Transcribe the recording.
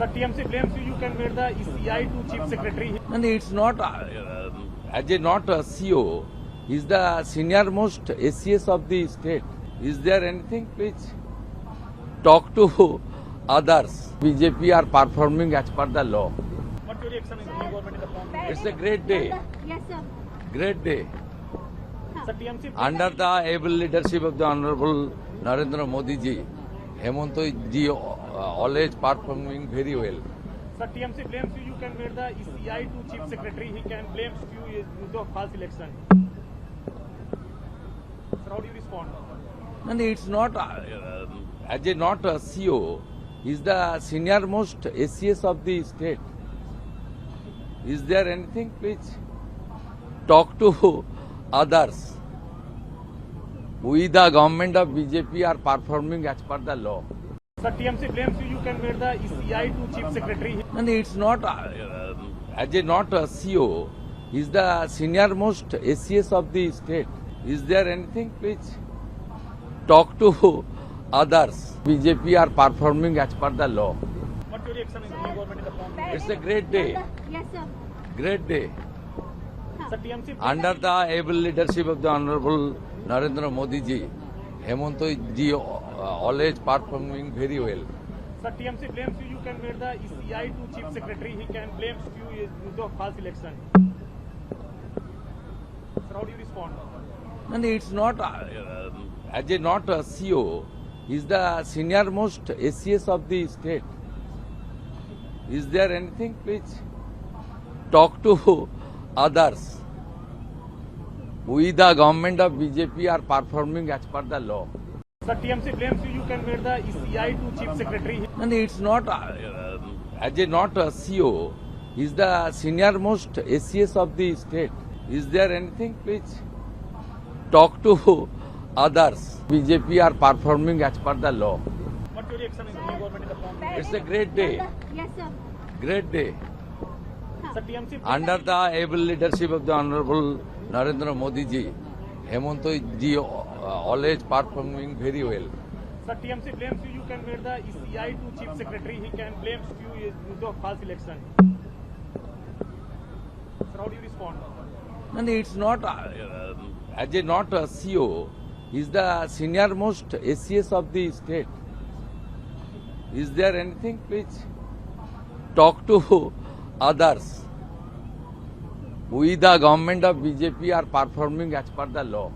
Sir, TMC blames you can make the ECI to Chief Secretary. And it's not, not a CEO, he's the senior most SCS of the state. Is there anything? Please talk to others. BJP are performing as per the law. What your reaction is the government in the form? It's a great day. Yes, sir. Great day. Sir, TMC Under the able leadership of the Honorable Narendra Modi ji, Hemant ji always performing very well. Sir, TMC blames you can make the ECI to Chief Secretary. He can blame you is the false election. Sir, how do you respond? And it's not, not a CEO, he's the senior most SCS of the state. Is there anything? Please talk to others. We, the government of BJP, are performing as per the law. Sir, TMC blames you can make the ECI to Chief Secretary. And it's not, not a CEO, he's the senior most SCS of the state. Is there anything? Please talk to others. BJP are performing as per the law. What your reaction is the government in the form? It's a great day. Yes, sir. Great day. Sir, TMC Under the able leadership of the Honorable Narendra Modi ji, Hemant ji always performing very well. Sir, TMC blames you can make the ECI to Chief Secretary. He can blame you is the false election. Sir, how do you respond? And it's not, not a CEO, he's the senior most SCS of the state. Is there anything? Please talk to others. We, the government of BJP, are performing as per the law. Sir, TMC blames you can make the ECI to Chief Secretary. And it's not, not a CEO, he's the senior most SCS of the state. Is there anything? Please talk to others. BJP are performing as per the law. What your reaction is the government in the form? It's a great day. Yes, sir. Great day. Sir, TMC Under the able leadership of the Honorable Narendra Modi ji, Hemant ji always performing very well. Sir, TMC blames you can make the ECI to Chief Secretary. He can blame you is the false election. Sir, how do you respond? And it's not, not a CEO, he's the senior most SCS of the state. Is there anything? Please talk to others. We, the government of BJP, are performing as per the law.